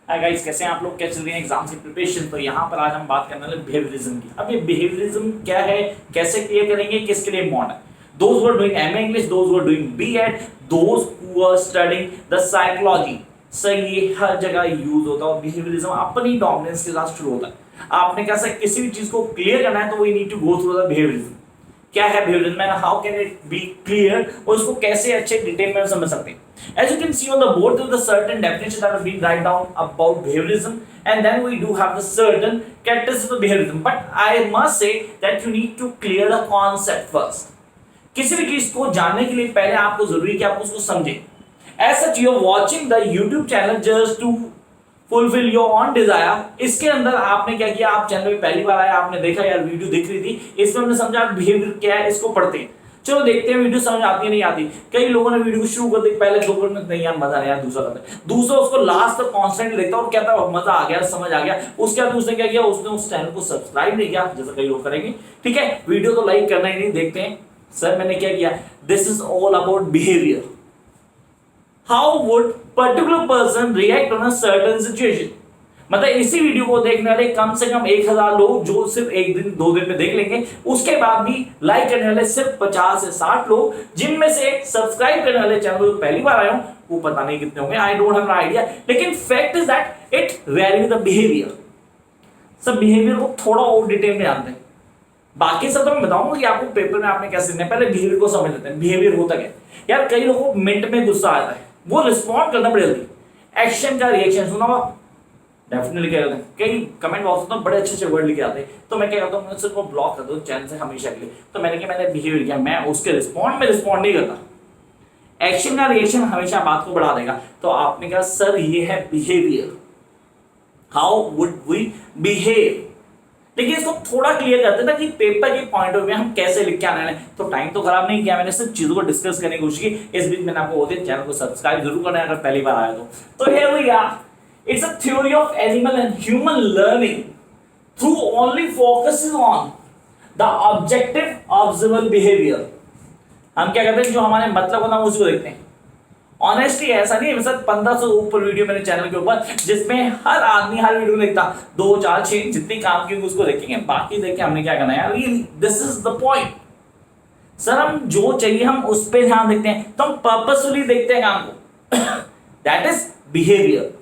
Hi guys, कैसे हैं आप लोग? क्या चल रही है एग्जाम की प्रिपरेशन? तो यहाँ पर आज हम बात करने वाले बिहेवियरिज्म की। अब ये बिहेवियरिज्म क्या है, कैसे क्लियर करेंगे, किसके लिए इम्पोर्टेंट है? Those who are doing MA English, those who are doing BEd, those who are studying the psychology. Sir ये हर जगह यूज होता है और बिहेवियरिज्म अपनी डोमिनेंस के साथ शुरू होता है। आपने कैसे किसी भी चीज को क्लियर करना है तो we need to go through the behaviourism. क्या है behaviourism and how can it be clear, और उसको कैसे अच्छे डिटेल में समझ सकते हैं। As you can see on the board, there is a certain definition that has been write down about behaviorism, and then we do have the certain characteristics of behaviorism. But I must say that you need to clear the concept first. किसी भी चीज को जानने के लिए पहले आपको जरूरी है कि आप उसको समझें। As such, you are watching the YouTube channel just to fulfill your own desire. इसके अंदर आपने क्या किया, आप चैनल पे पहली बार आया, आपने देखा यार वीडियो दिख रही थी, इसमें हमने समझा बिहेवियर क्या है, इसको पढ़ते हैं। चलो देखते हैं वीडियो समझ आती है नहीं आती। कई लोगों ने वीडियो को शुरू कर दी, पहले 2 मिनट नहीं यार मजा नहीं आया, दूसरा करते हैं, दूसरा उसको लास्ट तक कॉन्स्टेंट देखता और कहता है मजा आ गया, समझ आ गया। उसके बाद उसने क्या किया, उसने उस चैनल को सब्सक्राइब नहीं किया, जैसा कई लोग करेंगे। ठीक है, वीडियो तो लाइक करना ही नहीं। देखते हैं सर मैंने क्या किया। This is all about behaviour. How would particular person react on a certain situation. मतलब इसी वीडियो को देखने वाले कम से कम 1000 लोग जो सिर्फ 1 दिन 2 दिन में देख लेंगे, उसके बाद भी लाइक करने वाले सिर्फ 50 से 60 लोग, जिनमें से सब्सक्राइब करने वाले चैनल को पहली बार आए हो वो पता नहीं कितने होंगे, I don't have an idea. लेकिन fact is that it vary with the behaviour. सब बिहेवियर को थोड़ा और डिटेल में जानते हैं। बाकी सब तो मैं बताऊंगा कि आपको पेपर में आपने कैसे लिखना है। पहले बिहेवियर को समझ लेते हैं। बिहेवियर होता क्या यार, कई लोगों को मिनट में गुस्सा आता है, वो रिस्पॉन्ड करना पड़ेगा जल्दी। एक्शन का रिएक्शन सुना हुआ डेफिनेटली क्या करते हैं, कई कमेंट बॉक्स में बड़े अच्छे वर्ड लिखे आते हैं, तो मैं क्या करता हूँ सिर्फ ब्लॉक कर दो चैनल से हमेशा के लिए। तो मैंने क्या, मैंने बिहेवियर किया, मैं उसके रिस्पॉन्ड में रिस्पॉन्ड नहीं करता। एक्शन का रिएक्शन हमेशा बात को बढ़ा देगा। तो आपने कहा सर ये है behaviour, how would we behave. लेकिन इसको थोड़ा क्लियर करते हैं कि पेपर के पॉइंट ऑफ व्यू हम कैसे लिख के आने वाले। तो टाइम तो खराब नहीं किया, मैंने सिर्फ चीजों को डिस्कस करने की कोशिश की। इस बीच मैंने आपको बोलते चैनल को सब्सक्राइब जरूर करना है अगर पहली बार आया तो here we are. It's a theory of animal and human learning through only focuses on the objective observable behavior. हम क्या करते हैं, जो हमारे मतलब होता है उसको देखते हैं। ऑनेस्टली ऐसा नहीं है, सर 1500 ऊपर वीडियो मेरे चैनल के ऊपर, जिसमें हर आदमी हर वीडियो देखता 2 4 6 जितनी काम की उसको देखेंगे, बाकी देख के हमने क्या करना है यार, this is the point. Sir हम जो चाहिए हम उस पर ध्यान देते हैं, तो हम पर्पसफुली देखते हैं काम को। That is behaviour.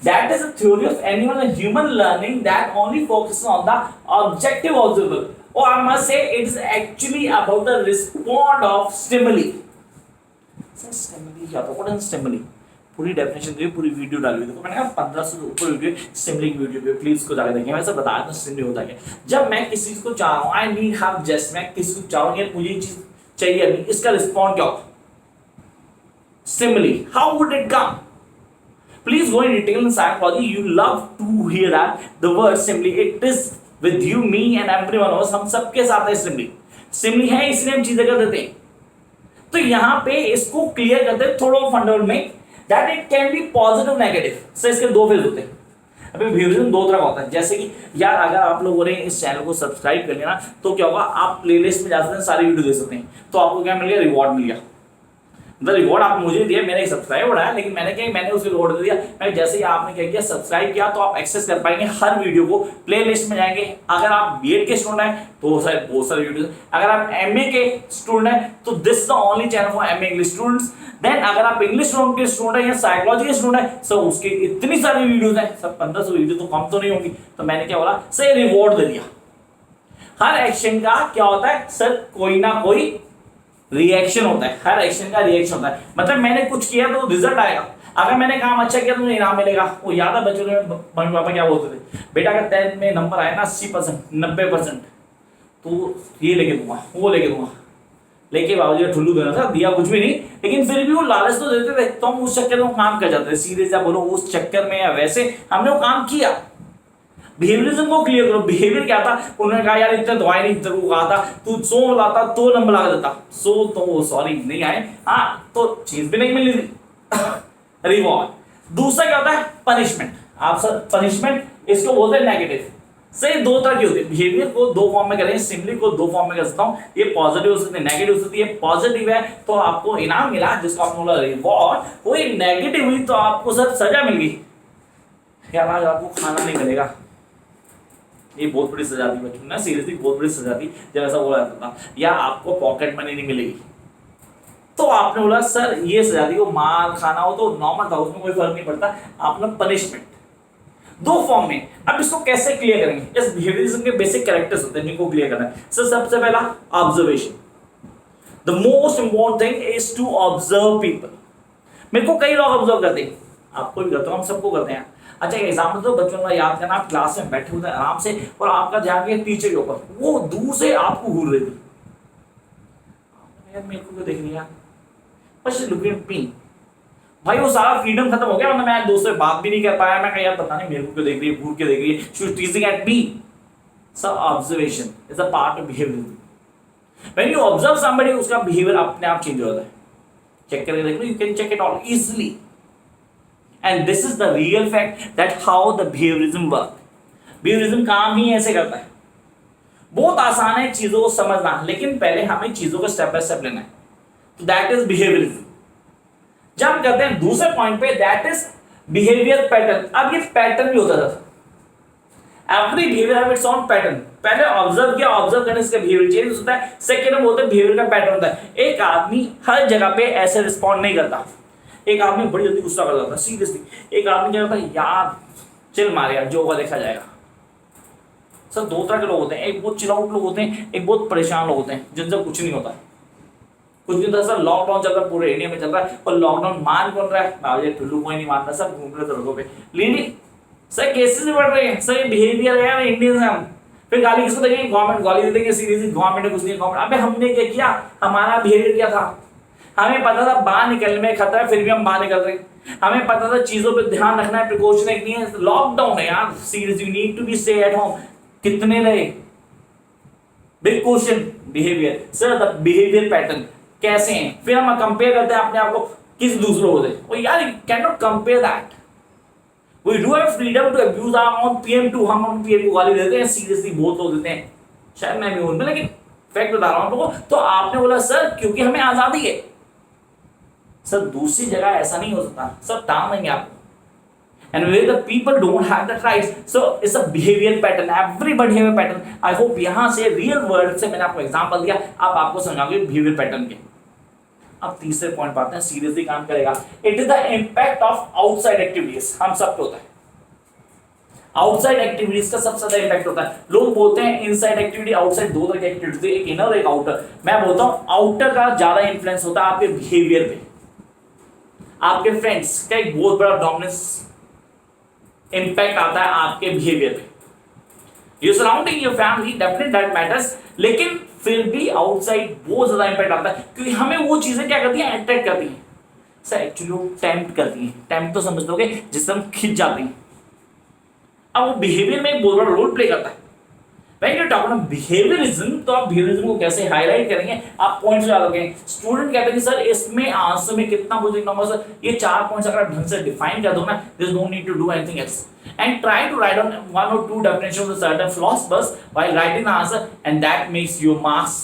That is a theory of animal and human learning that only focuses on the objective observable, or I must say it is actually about the response of stimuli. Sir, stimuli क्या था? What is stimuli? पूरी definition दी, पूरी video डाली हुई। देखो मैंने कहा 1500 से ऊपर वीडियो स्टिमुली की वीडियो पे, प्लीज उसको जाकर देखें। मैं सब बताया था स्टिमुली होता क्या। जब मैं किसी चीज को चाह रहा हूँ, आई नीड हैव जस्ट, मैं किसी को चाह रहा हूँ यार मुझे ये चीज चाहिए अभी, इसका रिस्पॉन्ड क्या होगा? Stimuli. How would it come? Please go in detail in psychology. You love to hear that the word stimuli. It is with you, me and everyone else. हम सबके साथ है stimuli. Stimuli है इसलिए हम चीजें कर देते हैं। तो यहाँ पे इसको क्लियर करते हैं थोड़ा फंडामेंटल में, that it can be positive negative. Sir इसके 2 फेज होते हैं। अभी बिहेवियरिज्म 2 तरह का होता है। जैसे कि यार अगर आप लोगों ने इस चैनल को सब्सक्राइब कर लिया ना, तो क्या होगा, आप प्लेलिस्ट में जा सकते हैं, सारी वीडियो देख सकते हैं। तो आपको क्या मिल गया, रिवॉर्ड मिल गया। मतलब रिवॉर्ड आप मुझे दिया, मैंने एक सब्सक्राइब बढ़ाया, लेकिन मैंने क्या, मैंने उसको रिवॉर्ड दे दिया। मैं जैसे ही आपने क्या किया, सब्सक्राइब किया, तो आप एक्सेस कर पाएंगे हर वीडियो को। प्लेलिस्ट में जाएंगे। अगर आप बीएड के स्टूडेंट हैं तो सर बहुत सारे वीडियो, अगर आप एमए के स्टूडेंट हैं तो this the only channel for MA English students. Then अगर आप इंग्लिश के स्टूडेंट हैं या साइकोलॉजी के स्टूडेंट हैं, सर उसके इतनी सारी वीडियोस हैं। सर 1500 वीडियो तो कम तो नहीं होगी। तो मैंने क्या बोला, सर रिवॉर्ड दे दिया। हर एक्शन का क्या होता है सर, कोई ना कोई रिएक्शन होता है। हर एक्शन का रिएक्शन होता है। मतलब मैंने कुछ किया तो रिजल्ट आएगा। अगर मैंने काम अच्छा किया तो मुझे इनाम मिलेगा। वो याद है बच्चों में मम्मी पापा क्या बोलते थे, बेटा अगर 10th में नंबर आए ना 80%, 90%, तो ये लेके दूंगा, वो लेके दूंगा। लेके बाबूजी ठुल्लू देना था, दिया कुछ भी नहीं, लेकिन फिर भी वो लालच तो देते थे। तो हम उस चक्कर में वो काम कर जाते थे। सीरियस या बोलो उस चक्कर में या वैसे हमने वो काम किया। बिहेवियरिज्म को क्लियर करो। बिहेवियर क्या था, उन्होंने कहा यार इतने दवाई नहीं, तेरे को कहा था तू 100 लाता तो नंबर लगा देता, 100 तो सॉरी नहीं आए, हाँ तो चीज भी नहीं मिली थी। रिवॉर्ड। दूसरा क्या होता है, पनिशमेंट। आप सर पनिशमेंट इसको बोलते हैं नेगेटिव। सही 2 तरह की होती है। बिहेवियर को 2 फॉर्म में करें, सिंपली को 2 फॉर्म में कर सकता हूँ। ये पॉजिटिव हो सकती है, नेगेटिव हो सकती है। पॉजिटिव है तो आपको इनाम मिला जिसको आपने बोला रिवॉर्ड। कोई नेगेटिव हुई तो आपको सर सजा मिल गई। यार आज आपको खाना नहीं मिलेगा, ये बहुत बड़ी सजा थी बच्चों ना, सीरियसली बहुत बड़ी सजा थी जब ऐसा बोला जाता था, या आपको पॉकेट मनी नहीं मिलेगी, तो आपने बोला सर ये सजा दी, वो मार खाना हो तो नॉर्मल था, उसमें कोई फर्क नहीं पड़ता, आपने पनिशमेंट दो फॉर्म में। अब इसको कैसे क्लियर करेंगे? इस बिहेवियरिज्म के बेसिक कैरेक्टर्स होते हैं जिनको क्लियर करना है। सर सबसे पहला observation, the most important thing is to observe people. मेरे को कई लोग ऑब्जर्व करते हैं, आपको भी करता हूँ, हम सबको करते हैं। अच्छा एक एग्जाम्पल तो बच्चों का याद करना, आप क्लास में बैठे होते हैं आराम से और आपका ध्यान गया टीचर के ऊपर, वो दूर से आपको घूर रही थी, यार मेरे को क्यों देख रही है, बस लुक एट मी। भाई वो सारा फ्रीडम खत्म हो गया, मतलब मैं दोस्त से बात भी नहीं कर पाया, मैं कहा यार पता नहीं मेरे को क्यों देख रही है, घूर के देख रही है, she is teasing at me. So observation is a part of behaviour. When you observe somebody, उसका बिहेवियर अपने आप चेंज होता है। चेक करके देख लो, you can check it all easily, and this is the real fact that how the behaviourism work. Behaviourism काम ही ऐसे करता है। बहुत आसान है चीजों को समझना, लेकिन पहले हमें चीजों को स्टेप बाय स्टेप लेना है, तो दैट इज बिहेवियरिज्म। जब करते हैं दूसरे पॉइंट पे, दैट इज बिहेवियर पैटर्न। अब ये पैटर्न भी होता था, every behaviour have its own pattern. पहले ऑब्जर्व किया, ऑब्जर्व करने से बिहेवियर चेंज होता है। सेकंड में बोलते हैं बिहेवियर का पैटर्न होता है। एक आदमी हर जगह पे ऐसे रिस्पॉन्ड नहीं करता। एक आदमी बड़ी जल्दी गुस्सा कर जाता है, सीरियसली। एक आदमी क्या करता है, यार चिल मार यार, जो होगा देखा जाएगा। सर दो तरह के लोग होते हैं, एक बहुत चिल आउट लोग होते हैं, एक बहुत परेशान लोग होते हैं जिनसे कुछ नहीं होता। कुछ भी होता है सर, लॉकडाउन चल रहा है, पूरे इंडिया में चल रहा है, और लॉकडाउन मान कौन रहा है, टुल्लू कोई नहीं मानता, सब घूम रहे सड़कों पे। लेकिन सर केसेस भी बढ़ रहे हैं, सर ये बिहेवियर है यार इंडियंस हम। फिर गाली किसको देंगे, गवर्नमेंट गाली दे देंगे, सीरियसली गवर्नमेंट ने कुछ नहीं, गवर्नमेंट। अबे हमने क्या किया, हमारा बिहेवियर क्या था, हमें पता था बाहर निकलने में खतरा है, फिर भी हम बाहर निकल रहे हैं। हमें पता था चीजों पे ध्यान रखना है, प्रिकॉशन नहीं है, लॉकडाउन है यार, seriously you need to be stay at home. कितने रहे, big question. Behaviour, sir the behaviour pattern कैसे हैं, फिर हम कंपेयर करते हैं अपने आप को किसी दूसरों से। वो यार you can not compare that. We do have freedom to abuse our own PM2, हम अपने PM को गाली देते हैं, सीरियसली बहुत लोग देते हैं, शायद मैं भी हूं, लेकिन फैक्ट बता रहा हूं आपको। तो आपने बोला सर क्योंकि हमें आजादी है। सर दूसरी जगह ऐसा नहीं हो सकता, सब टाइम देंगे आपको। And where the people don't have that rights, so it's a behavior pattern, every behavior pattern. I hope यहाँ से रियल वर्ल्ड से मैंने आपको एग्जांपल दिया, अब आपको समझाओगे बिहेवियर पैटर्न के। अब तीसरे पॉइंट पाते हैं, सीरियसली काम करेगा। It is the impact of outside activities. हम सब पे होता है, आउटसाइड एक्टिविटीज का सबसे ज्यादा इंपैक्ट होता है। लोग बोलते हैं इनसाइड एक्टिविटी, आउटसाइड, दो तरह की एक्टिविटी, एक इनर एक आउटर। मैं बोलता हूं आउटर का ज्यादा इंफ्लुएंस होता है आपके बिहेवियर पे। आपके फ्रेंड्स का एक बहुत बड़ा डोमिनेंस इंपैक्ट आता है आपके बिहेवियर पे। Your surrounding, your family, definitely that matters, लेकिन फिर भी आउटसाइड बहुत ज्यादा इंपैक्ट आता है, क्योंकि हमें वो चीजें क्या करती हैं, अट्रैक्ट करती हैं। सर एक्चुअली वो टेम्प्ट करती हैं, टेम्प्ट तो समझ लोगे, जिससे हम खिंच जाते हैं। अब वो बिहेवियर में एक बहुत बड़ा रोल प्ले करता है। When you talk about behaviorism, तो आप बिहेवियरिज्म को कैसे हाईलाइट करेंगे, आप पॉइंट्स याद रखेंगे। स्टूडेंट कहते हैं कि सर इसमें आंसर में कितना कुछ लिखना होगा सर, ये 4 पॉइंट्स अगर ढंग से डिफाइन कर दो ना, there is no need to do anything else, and try to write on 1 or 2 definitions of certain philosophers while writing the answer, and that makes your marks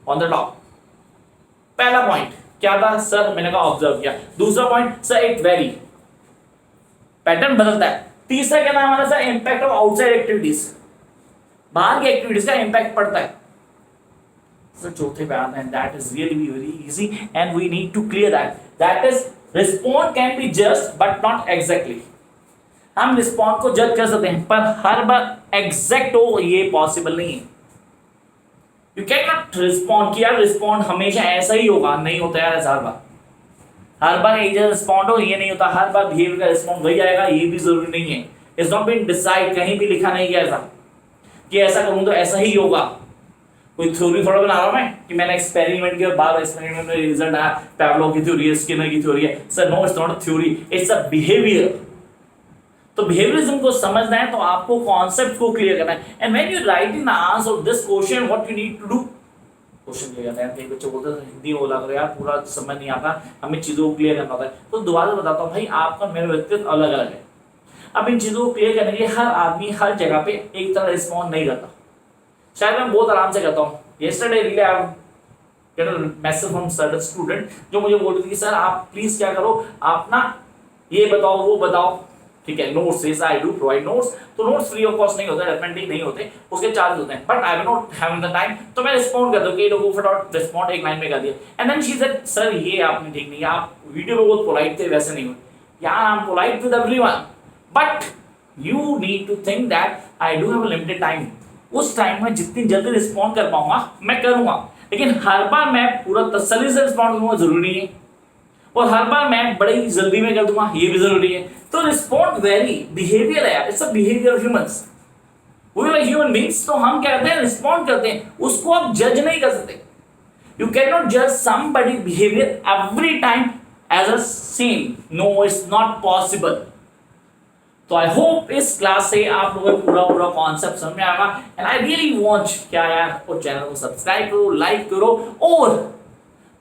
on the top. पहला point क्या था sir, मैंने कहा observe किया। दूसरा point sir it very, pattern बदलता है। तीसरा क्या था हमारा sir, impact of outside activities, बाहर की एक्टिविटीज का इंपैक्ट पड़ता है। सर चौथे पे आते हैं, that is really very easy and we need to clear that. That is respond can be just but not exactly. हम रिस्पॉन्ड को जज कर सकते हैं, पर हर बार एग्जैक्ट हो ये पॉसिबल नहीं है। यू कैन नॉट रिस्पॉन्ड किया, रिस्पॉन्ड हमेशा ऐसा ही होगा, नहीं होता यार ऐसा हर बार एक जैसा रिस्पॉन्ड हो ये नहीं होता, हर बार बिहेवियर का रिस्पॉन्ड वही आएगा ये भी जरूरी नहीं है। इट्स नॉट बीन डिसाइड, कहीं भी लिखा नहीं गया ऐसा कि ऐसा करूं तो ऐसा ही होगा। कोई थ्योरी थोड़ा बना रहा हूं मैं कि मैंने एक्सपेरिमेंट किया, बार एक्सपेरिमेंट में रिजल्ट आया, पैवलोव की थ्योरी है, स्किनर की थ्योरी है। Sir no, it's not a theory, it's a behaviour. तो बिहेवियरिज्म को समझना है तो आपको कॉन्सेप्ट को क्लियर करना है। And when you write in the answer of this question, what you need to do, question clear करना है। कई बच्चे बोलते हैं हिंदी बोला करो यार, पूरा समझ नहीं आता, हमें चीजों को क्लियर करना होता है। तो दोबारा बताता हूँ भाई, आपका मेरा व्यक्तित्व अलग अलग है। अब इन चीजों को क्लियर करने के लिए हर आदमी हर जगह पे एक तरह रिस्पॉन्ड नहीं करता। शायद मैं बहुत आराम से करता हूँ। Yesterday really I get a message from certain student जो मुझे बोल रही थी कि सर आप प्लीज क्या करो, आप ना ये बताओ वो बताओ, ठीक है, नोट्स जैसे आई डू प्रोवाइड नोट्स, तो नोट्स फ्री ऑफ कॉस्ट नहीं होते, डेफिनेटली नहीं होते, उसके चार्ज होते हैं, but I will not have the time, तो मैं रिस्पॉन्ड कर दूं कई लोगों को फटाफट रिस्पॉन्ड एक लाइन में कर दिया, and then she said sir ये आपने ठीक नहीं, आप वीडियो में बहुत पोलाइट थे, वैसे नहीं हुए यार, I am polite with everyone, but you need to think that I do have a limited time, उस टाइम में जितनी जल्दी रिस्पॉन्ड कर पाऊंगा मैं करूंगा, लेकिन हर बार मैं पूरा तसल्ली से रिस्पॉन्ड करूंगा जरूरी नहीं है, और हर बार मैं बड़ी जल्दी में कर दूंगा ये भी जरूरी है, तो रिस्पॉन्ड वेरी बिहेवियर है यार, it's a behaviour of humans, we are human beings, तो हम क्या करते हैं रिस्पॉन्ड करते हैं, उसको आप जज नहीं कर सकते, यू कैन नॉट जज somebody behaviour every time as a same, no it's not possible. तो आई होप इस क्लास से आप लोगों को पूरा कॉन्सेप्ट समझ में आएगा, एंड आई रियली वांट क्या यार, और चैनल को सब्सक्राइब करो, लाइक करो और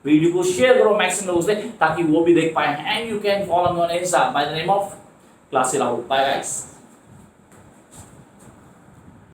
वीडियो को शेयर करो मैक्सिमम लोगों से, ताकि वो भी देख पाए, and you can follow me on Insta by the name of class Rahul. Bye guys.